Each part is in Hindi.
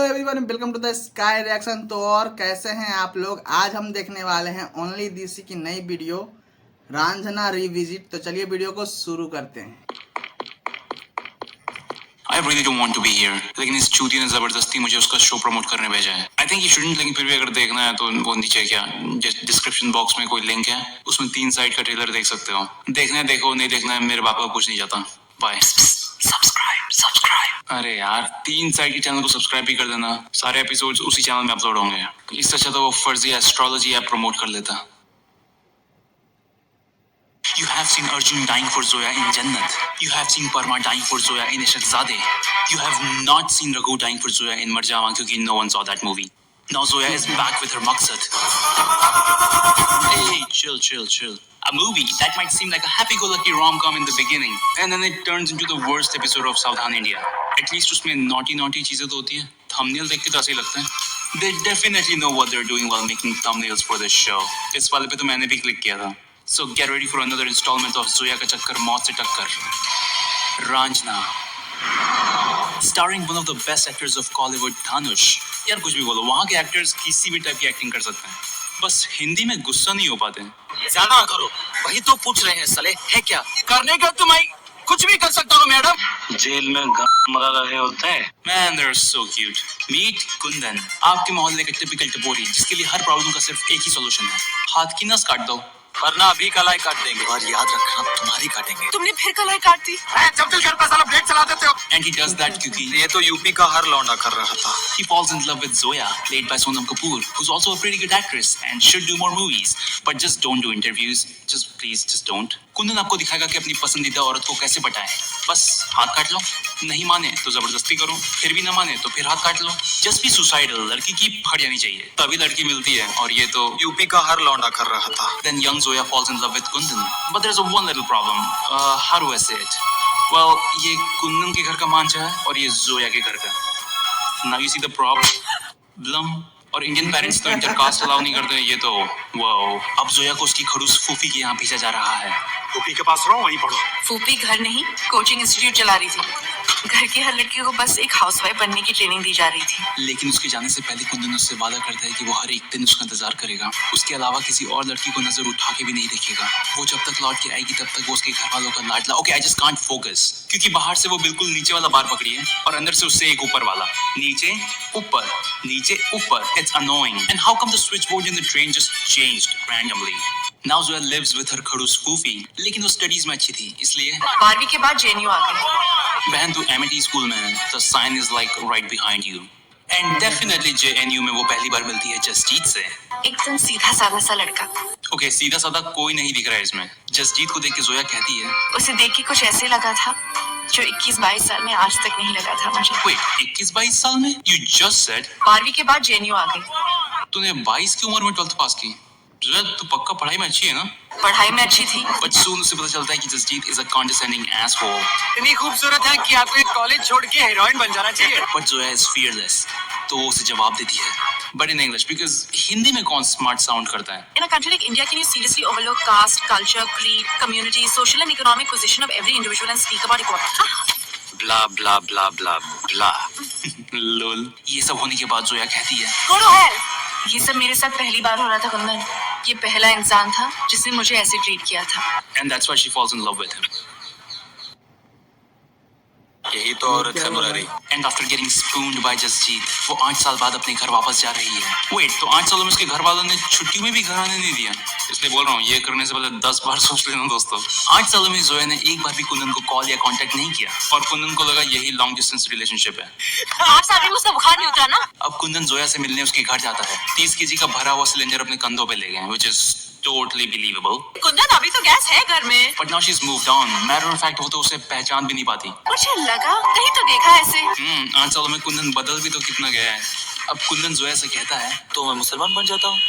Everyone, welcome to the sky reaction. तो और कैसे हैं आप लोग। आज हम देखने वाले हैं ओनली डीसी की नई वीडियो रांझना रिविजिट। तो चलिए वीडियो को शुरू करते हैं। I really don't want to be here, लेकिन इस चूती ने जबरदस्ती मुझे उसका शो प्रमोट करने भेजा है। I think you shouldn't, लेकिन फिर भी अगर देखना है तो वो नीचे क्या डिस्क्रिप्शन बॉक्स में कोई लिंक है, उसमें 3 साइड का ट्रेलर देख सकते हो। देखना है देखो, नहीं देखना है मेरे पापा को कुछ नहीं जाता। बाय। सब्सक्राइब। अरे यार, 3 साइड के चैनल को सब्सक्राइब भी कर देना। सारे एपिसोड्स उसी चैनल में अपलोड होंगे। इससे अच्छा तो वो फर्जी एस्ट्रोलॉजी ऐप प्रमोट कर लेता। You have seen Arjun dying for Zoya in Jannat. You have seen Parma dying for Zoya in Ishaqzade. You have not seen Raghu dying for Zoya in Marjawan because no one saw that movie. Now Zoya is back with her maqsad. Hey, chill. A movie that might seem like a happy-go-lucky rom-com in the beginning, and then it turns into the worst episode of Saudhan India. At least उसमें naughty चीजें तो होती हैं। Thumbnail देख के तो ऐसे ही लगता है। They definitely know what they're doing while making thumbnails for this show. इस वाले पे तो मैंने भी क्लिक किया था। So get ready for another installment of Zoya का चक्कर मौत से टक्कर। Raanjhanaa, starring one of the best actors of Kollywood, Dhanush। यार कुछ भी बोलो, वहाँ के एक्टर्स किसी भी टाइप की एक्टिंग कर सकते हैं, बस हिंदी में गुस्सा नहीं हो पाते। ज्यादा करो, वही तो पूछ रहे हैं साले, है क्या करने का? तुम्हारी कुछ भी कर सकता हूँ मैडम। जेल में मरा रहे होते हैं। Man, they're so cute. Meet Kundan, आपके मोहल्ले का टिपिकल टपोरी जिसके लिए हर प्रॉब्लम का सिर्फ एक ही सॉल्यूशन है, हाथ की नस काट दो। वरना अभी कलाई काट देंगे, और याद रखना तुम्हारी काटेंगे। तुमने फिर कलाई काट दी? जब दिल करता साला ब्लेड चला देते हो। And he does that क्योंकि ये तो यूपी का हर लौंडा कर रहा था। he falls in love with Zoya, played by Sonam Kapoor, who's also a pretty good actress and should do more movies, but just don't do interviews. Just don't. Kundan आपको दिखाएगा कि अपनी पसंदीदा औरत को कैसे पटाएं। बस हाथ काट लो, नहीं माने तो जबरदस्ती करो, फिर भी ना माने तो फिर हाथ काट लो। Just be suicidal, लड़की की फट जानी चाहिए, तभी लड़की मिलती है, और ये तो यूपी का हर लौंडा कर रहा था। Then young Zoya falls in love with Kundan, but there's one little problem. How do I say it? Well, ये कुंदन के घर का मांझा है और ये जोया के घर का। Now you see the problem. और इंडियन पेरेंट्स तो इंटरकास्ट अलाउ नहीं करते, ये तो वाओ। अब जोया को उसकी खड़ूस फूफी के यहाँ भेजा जा रहा है। फूफी के पास रहो, वहीं पढ़ो। फूफी घर नहीं, कोचिंग इंस्टीट्यूट चला रही थी। घर की हर लड़की को बस एक हाउसवाइफ बनने की ट्रेनिंग दी जा रही थी। लेकिन उसके जाने से पहले कुंदन उससे वादा करता है कि वो हर एक दिन उसका इंतजार करेगा, उसके अलावा किसी और लड़की को नजर उठा के भी नहीं देखेगा। वो जब तक लौट के आएगी तब तक वो उसके घर वालों का लाडला। Okay, I just can't focus, क्योंकि बाहर से वो बिल्कुल नीचे वाला बार पकड़ी है और अंदर से उससे एक ऊपर वाला। नीचे ऊपर, नीचे ऊपर। It's annoying. And how come the switchboard in the train just changed randomly? Now Zoya lives with her खड़ूस फूफी, लेकिन वो स्टडीज में अच्छी थी, इसलिए 12वीं के बाद जेएनयू आ गई। बहन तू एमिटी स्कूल में है, the sign is like right behind you. And definitely JNU में वो पहली बार मिलती है जसजीत से। एकदम सीधा साधा सा लड़का। ओके, सीधा साधा कोई नहीं दिख रहा है इसमें। जसजीत को देख के जोया कहती है, उसे देख के कुछ ऐसे लगा था जो 21-22 साल में आज तक नहीं लगा था मुझे। Wait, 21-22 साल में? You just said 12वीं के बाद जेएनयू आ गई। तूने 22 की उम्र में 12th पास की। जोया, तू पक्का पढ़ाई में अच्छी है ना? पढ़ाई में अच्छी थी, बट soon उसे पता चलता है कि Jasjeet is a condescending asshole. इतनी खूबसूरत है कि आपको एक कॉलेज छोड़ के हीरोइन बन जाना चाहिए। But Zoya is fearless, तो वो उसे जवाब देती है, but in English, because Hindi में कौन स्मार्ट साउंड करता है? In a country like India, can you seriously overlook caste, culture, creed, community, social and economic position of every individual and speak about equality? ब्ला ब्ला ब्ला ब्ला ब्ला। लोल। ये सब होने के बाद जोया कहती है, Go to hell! ये सब मेरे साथ पहली बार हो रहा था कुंदन। ये पहला इंसान था जिसने मुझे ऐसे ट्रीट किया था। and that's why she falls in love with him. यही तो औरत है Murari. And after getting spooned by Jasjeet, वो 8 साल बाद अपने घर वापस जा रही है। Wait, तो 8 सालों में उसके घर वालों ने छुट्टी में भी घर आने नहीं दिया? इसलिए बोल रहा हूँ, ये करने से पहले 10 बार सोच लेना दोस्तों। 8 सालों में जोया ने एक बार भी कुंदन को कॉल या कांटेक्ट नहीं किया, और कुंदन को लगा यही लॉन्ग डिस्टेंस रिलेशनशिप है। 8 साल में उसका बुखार नहीं उतरा ना? अब कुंदन जोया से मिलने उसके घर जाता है। 30 केजी का भरा हुआ सिलेंडर अपने कंधों पे ले गए, which is totally believable. Kundan, अभी तो गैस है घर में। But now she's moved on. Matter of fact, वो तो उसे पहचान भी नहीं पाती। मुझे लगा कहीं तो देखा ऐसे। 8 सालों में कुंदन बदल भी तो कितना गया है। अब कुंदन जोया से कहता है, तो मैं मुसलमान बन जाता हूँ।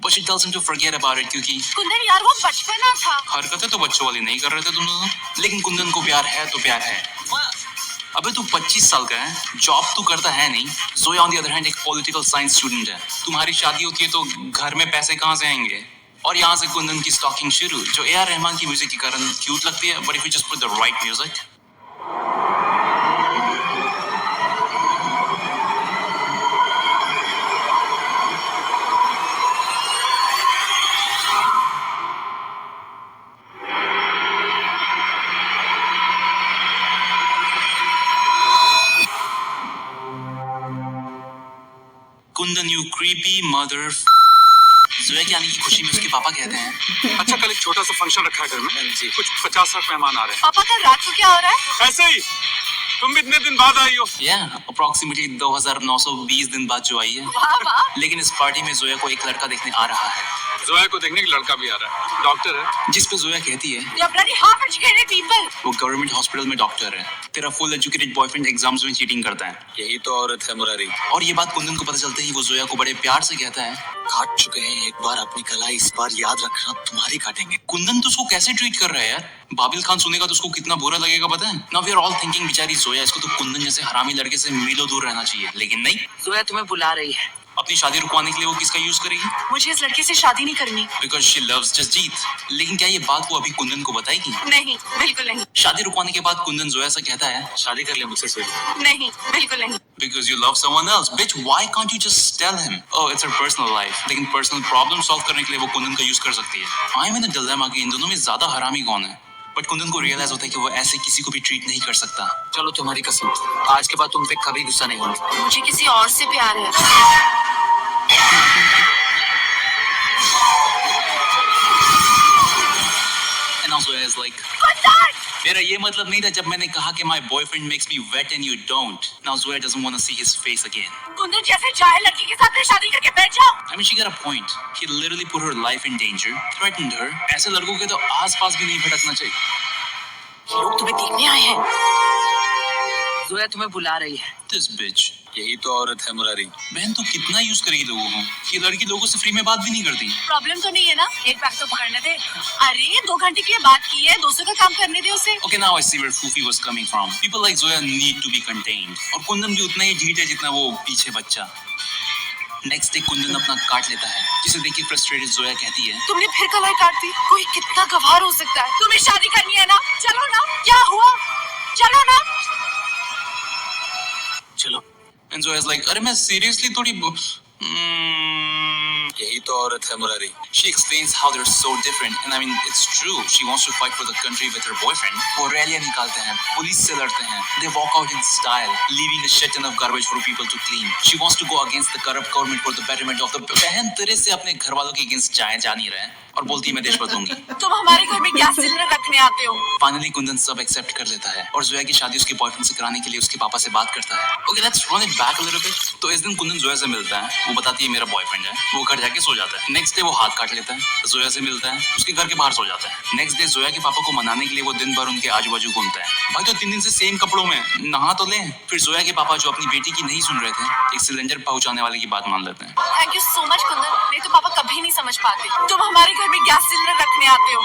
But she tells him to forget about it क्योंकि कुंदन यार, वो बचपना था। हरकतें तो बच्चों वाली नहीं कर रहे थे तुम दोनों, लेकिन कुंदन को प्यार है तो प्यार है। अबे तू 25 साल का है, जॉब तू करता है नहीं। Zoya on the other hand एक पॉलिटिकल साइंस स्टूडेंट है। तुम्हारी शादी होती है तो घर में पैसे कहाँ से आएंगे? और यहाँ से कुंदन की स्टॉकिंग शुरू, जो ए आर रहमान की म्यूजिक के कारण क्यूट लगती है, but if you just put the right music Kundan you creepy mother. Zoya के आने की खुशी में उसके पापा कहते हैं, अच्छा कल एक छोटा सा फंक्शन रखा है घर में जी, कुछ 50-60 मेहमान आ रहे हैं। पापा कल रात को क्या हो रहा है? ऐसे ही तुम भी इतने दिन बाद आई हो। अप्रोक्सीमेटली 2920 दिन बाद जो आई है। वाह वाह। लेकिन इस पार्टी में जोया को एक लड़का देखने आ रहा है, जोया को देखने की लड़का भी आ रहा है, डॉक्टर है। जिस पे जोया कहती है You bloody half educated people. वो गवर्नमेंट हॉस्पिटल में डॉक्टर है। तेरा फुल एजुकेटेड बॉयफ्रेंड एग्जाम्स में चीटिंग करता है। यही तो औरत है मुरारी। और ये बात कुंदन को पता चलते ही वो जोया को बड़े प्यार से कहता है, काट चुके हैं एक बार अपनी कलाई, इस बार याद रखना तुम्हारी काटेंगे। कुंदन तो उसको कैसे ट्रीट कर रहा है यार? बाबिल खान सुनेगा तो उसको कितना बुरा लगेगा पता है? Now we are all thinking बेचारी जोया, इसको तो कुंदन जैसे हरामी लड़के से मीलों दूर रहना चाहिए, लेकिन नहीं। जोया तुम्हें बुला रही है। अपनी शादी रुकवाने के लिए वो किसका यूज करेगी? मुझे इस लड़के से शादी नहीं करनी। Because she loves Jasjeet. लेकिन क्या ये बात वो अभी कुंदन को बताएगी? नहीं, बिल्कुल नहीं। शादी रुकवाने के बाद कुंदन जोया से कहता है, शादी कर ले मुझसे स्वीटी। नहीं, बिल्कुल नहीं। because you love someone else. Bitch, why can't you just tell him? Oh, it's her personal life. लेकिन personal problem solve करने के लिए वो कुंदन का यूज कर सकती है। I'm in a dilemma कि इन दोनों में ज्यादा हरामी कौन है? बट कुंदन को रियलाइज होता है कि वो ऐसे किसी को भी ट्रीट नहीं कर सकता। चलो तुम्हारी कसम, आज के बाद तुम पे कभी गुस्सा नहीं होगा। मुझे किसी और से प्यार है। And also is like, मेरा ये मतलब नहीं था जब मैंने कहा कि my boyfriend makes me wet and you don't. Now Zoya doesn't want to see his face again. Kundan जैसे चाहे लड़की के साथ शादी करके बैठ जाओ। I mean, she got a point. He literally put her life in danger, threatened her. ऐसे लड़कों के तो आसपास भी नहीं भटकना चाहिए। ये लोग तुम्हें देखने आए हैं। जोया तुम्हें बुला रही है। This bitch. यही तो औरत है मुरारी। बहन तो कितना यूज करेगी लोगों को? ये लड़की लोगों से फ्री में बात भी नहीं करती। प्रॉब्लम तो नहीं है ना? एक बैग तो पकड़ने दे। अरे 2 घंटे के लिए बात की है, 200 का काम करने दे उसे। Okay, now I see where Fufi was coming from. People like Zoya need to be contained. और कुंदन भी उतना ही ढीठ है जितना वो पीछे बच्चा। नेक्स्ट डे कुंदन अपना काट लेता है, जिसे देख के फ्रस्ट्रेटेड जोया कहती है, तुमने फिर कलाई काट दी। कोई कितना गवार हो सकता है? तुम्हें शादी करनी है ना? चलो ना। क्या हुआ? चलो ना। चलो। And Zoya's like, अरे मैं सीरियसली थोड़ी यही तो औरत है Murari. She explains how they're so different, and I mean it's true. She wants to fight for the country with her boyfriend. वो रैलियां निकालते हैं, पुलिस से लड़ते हैं. They walk out in style, leaving a shit ton of garbage for people to clean. She wants to go against the corrupt government for the betterment of the. बहन तेरे से अपने घर वालों के against जा नहीं रहे हैं और बोलती है मैं देश बदलूंगी। तुम हमारे घर में गैस सिलेंडर रखने आते हो। फाइनली कुंदन सब एक्सेप्ट कर लेता है और जोया की शादी उसके बॉयफ्रेंड से कराने के लिए उसके पापा से बात करता है। Okay, let's run it back a little bit. तो इस दिन कुंदन जोया से मिलता है, वो बताती है मेरा बॉयफ्रेंड है, वो घर जाके सो जाता है। नेक्स्ट डे वो हाथ काट लेता है, जोया से मिलता है, उसके घर के बाहर सो जाता है। नेक्स्ट डे जोया के पापा को मनाने के लिए वो दिन भर उनके आजू बाजू घूमता है। भाई तो 3 दिन से सेम कपड़ों में, नहा तो ले। फिर जोया के पापा जो अपनी बेटी की नहीं सुन रहे थे, एक सिलेंडर पहुंचाने वाले की बात मान लेते हैं। Thank you so much Kundan, नहीं तो पापा कभी नहीं समझ पाते। तुम हमारे घर में गैस सिलेंडर रखने आते हो।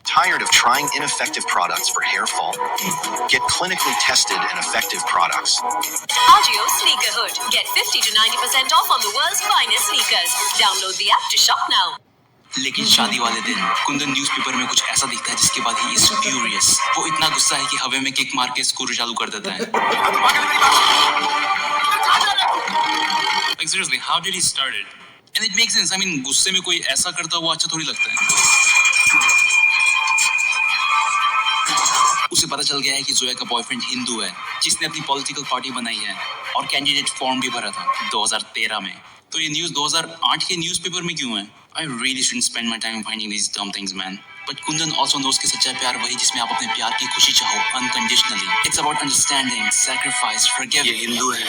Tired of trying ineffective products for hair fall? Get clinically tested and effective products. Agio Sneakerhood. Get 50 to 90% off on the world's finest sneakers. Download the app to shop now. लेकिन शादी वाले दिन कुंदन न्यूज़पेपर में कुछ ऐसा दिखता है जिसके बाद ही इज फ्यूरियस। वो इतना गुस्सा है कि हवा में किक मार के स्कूटर चालू कर देता है। Like seriously, how did he start it? And it makes sense. I mean, गुस्से में कोई ऐसा करता हुआ अच्छा थोड़ी लगता है। उसे पता चल गया है कि जोया का बॉयफ्रेंड हिंदू है, जिसने अपनी पॉलिटिकल पार्टी बनाई है और कैंडिडेट फॉर्म भी भरा था 2013 में। तो ये न्यूज़ 2008 के न्यूज़पेपर में क्यों है? I really shouldn't spend my time finding these dumb things, man. But Kundan also knows कि सच्चा प्यार वही जिसमें आप अपने प्यार की खुशी चाहो unconditionally. It's about understanding, sacrifice, forgiving. ये हिंदू है।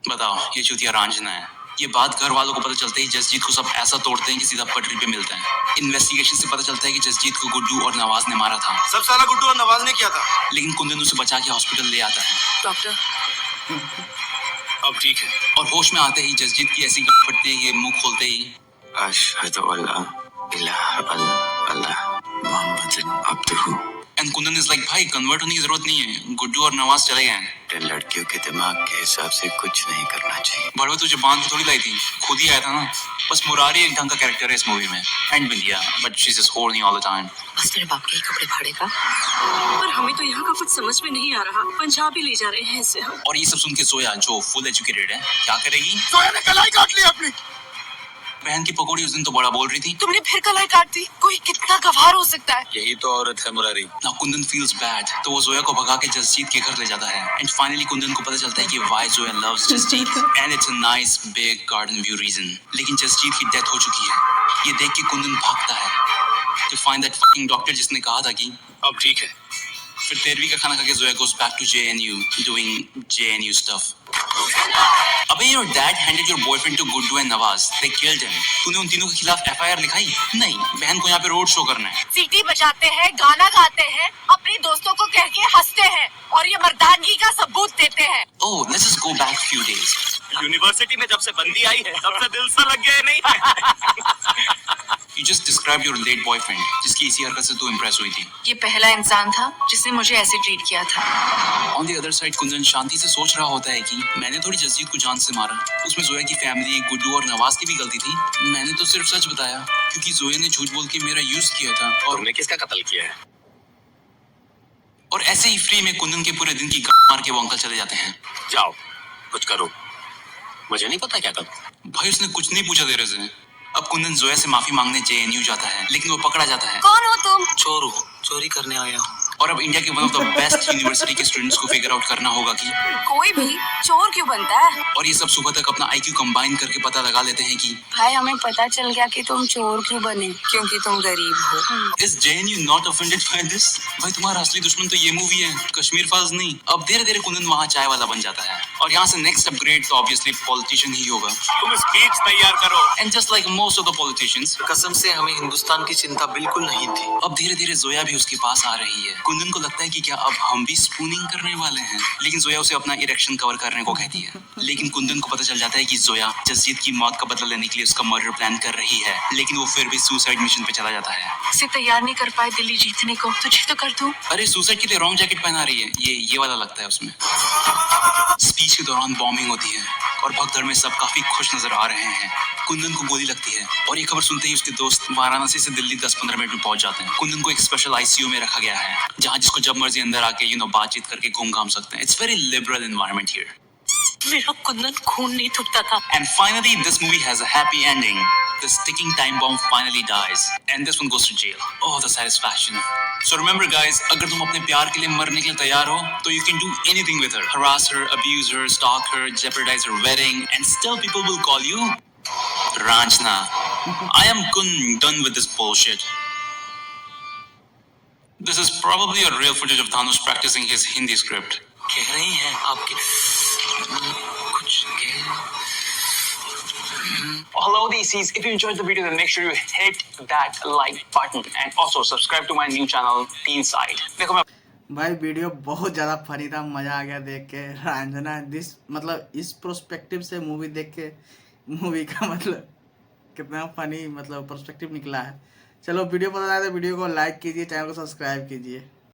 बताओ, ये चूतिया रांझना है। ये बात घर वालों को पता चलते ही जसजीत को सब ऐसा तोड़ते हैं कि सीधा पटरी पे मिलता है। इन्वेस्टिगेशन से पता चलता है कि जसजीत को गुड्डू और नवाज ने मारा था। सब साला गुड्डू और नवाज ने किया था। लेकिन कुंदन उसे बचा के हॉस्पिटल ले आता है। डॉक्टर, अब ठीक है। और होश में आते ही जसजीत की ऐसी गप फटती है, ये मुंह खोलते ही अशहदु अल्ला इलाहा इल्लल्लाह मुहम्मद अब्दुहु। एंड कुंदन इज लाइक, भाई कन्वर्ट होने की जरूरत नहीं है, गुड्डू और नवाज चले गए हैं। लड़कियों के दिमाग के हिसाब से कुछ नहीं करना चाहिए। बड़वे तुझे बांध के थोड़ी लाई थी, खुद ही आया था ना। बस मुरारी एक ढंग का कैरेक्टर है इस मूवी में। And Bindiya, but she is just horny all the time. बस तेरे बाप के ही कपड़े फाड़ेगा। पर हमें तो यहाँ का कुछ समझ में नहीं आ रहा। पंजाब ही ले जा रहे हैं इसे हम। और ये सब सुन के जोया जो फुल एजुकेटेड है क्या करेगी? जोया ने कलाई काट ली अपनी। बहन की पकौड़ी उस दिन तो बड़ा बोल रही थी। तुमने फिर कलाई काट दी। कोई कितना गवार हो सकता है। यही तो औरत है Murari. Now Kundan feels bad, तो वो जोया को भगा के जसजीत के घर ले जाता है। And finally कुंदन को पता चलता है कि why Zoya loves Jasjeet, and it's a nice big garden view reason. लेकिन जसजीत की डेथ हो चुकी है। ये देख के कुंदन भागता है to find that fucking doctor जिसने कहा था कि अब ठीक है। फिर 13वीं का खाना खा के Zoya goes back to JNU doing JNU stuff. अबे your dad handed your boyfriend to Guddu and Nawaz. They killed him. तूने उन तीनों के खिलाफ FIR लिखाई? नहीं, बहन को यहाँ पे रोड शो करना है। सीटी बजाते हैं, गाना गाते हैं, अपने दोस्तों को कह के हंसते हैं और ये मर्दानगी का सबूत देते हैं। Oh, let's just go back few days. University में जब से बंदी आई है तब से दिल सा लग गया है नहीं। You just described your late boyfriend, जिसकी इसी हरकत से तू इम्प्रेस हुई थी। ये पहला इंसान था जिसने मुझे ऐसे ट्रीट किया था। On the other side, Kundan शांति से सोच रहा होता है कि मैंने थोड़ी जसजीत को जान से मारा। उसमें जोया की फैमिली, गुड्डू और नवाज की भी गलती थी। मैंने तो सिर्फ सच बताया क्योंकि जोया ने झूठ बोल के मेरा यूज किया था। और तुमने किसका कत्ल किया है? और ऐसे ही फ्री में कुंदन के पूरे दिन की गांड मार के वो अंकल चले जाते हैं। जाओ कुछ करो, मुझे नहीं पता क्या करूं। भाई उसने कुछ नहीं पूछा तेरे से। अब कुंदन जोया से माफी मांगने JNU जाता है, लेकिन वो पकड़ा जाता है। कौन हो तुम? चोर हो, चोरी करने आया हूँ। और अब इंडिया के one of the best university के स्टूडेंट्स को फिगर आउट करना होगा कि कोई भी चोर क्यों बनता है? और ये सब सुबह तक अपना IQ कंबाइन करके पता लगा लेते हैं कि भाई हमें पता चल गया कि तुम चोर क्यों बने, क्योंकि तुम गरीब हो। Is JNU not offended by this? भाई तुम्हारा असली दुश्मन तो ये मूवी है, कश्मीर फाइल्स नहीं। अब धीरे धीरे कुंदन वहाँ चाय वाला बन जाता है और यहाँ से नेक्स्ट अपग्रेड तो ऑब्वियसली पॉलिटिशियन ही होगा। तुम स्पीच तैयार करो। And just like most of the politicians, कसम से हमें हिंदुस्तान की चिंता बिल्कुल नहीं थी। अब धीरे धीरे जोया भी उसके पास आ रही है। कुंदन को लगता है कि क्या अब हम भी स्पूनिंग करने वाले हैं, लेकिन जोया उसे अपना इरेक्शन कवर करने को कहती है। लेकिन कुंदन को पता चल जाता है कि जोया जसजीत की मौत का बदला लेने के लिए उसका मर्डर प्लान कर रही है, लेकिन वो फिर भी सुसाइड मिशन पे चला जाता है। उसे तैयार नहीं कर पाए दिल्ली जीतने को, तुझे तो कर दूं। अरे सुसाइड के लिए रॉन्ग जैकेट पहना रही है, ये वाला लगता है उसमें। स्पीच के दौरान बॉम्बिंग होती है और भगदड़ में सब काफी खुश नजर आ रहे हैं। कुंदन को गोली लगती है और ये खबर सुनते ही उसके दोस्त वाराणसी से दिल्ली 10-15 मिनट में पहुंच जाते हैं। कुंदन को एक स्पेशल ICU में रखा गया है, जहां जिसको जब मर्जी अंदर आके बातचीत करके घूम घाम सकते हैं। It's very liberal environment here. मेरा कुंदन खून नहीं थूकता था। And finally, this movie has a happy ending. The ticking time bomb finally dies, and this one goes to jail. Oh, the satisfaction! So remember, guys, अगर तुम अपने प्यार के लिए मरने के लिए तैयार हो, तो you can do anything with her. Harass her, abuse her, stalk her, jeopardize her wedding, and still people will call you Ranjana. I am done with this bullshit. This is probably a real footage of Dhanush practicing his Hindi script. कह रही हैं आपके कुछ Hello DCs, if you enjoyed the video then make sure you hit that like button and also subscribe to my new channel Teen Side. देखो मैं भाई वीडियो बहुत ज़्यादा फनी था, मज़ा आ गया देख के। रंजना मतलब इस प्रोस्पेक्टिव से मूवी देख के मूवी का मतलब कितना फनी मतलब पर्सपेक्टिव निकला है। चलो वीडियो पसंद आया तो वीडियो को लाइक कीजिए, चैनल को सब्सक्राइब कीजिए।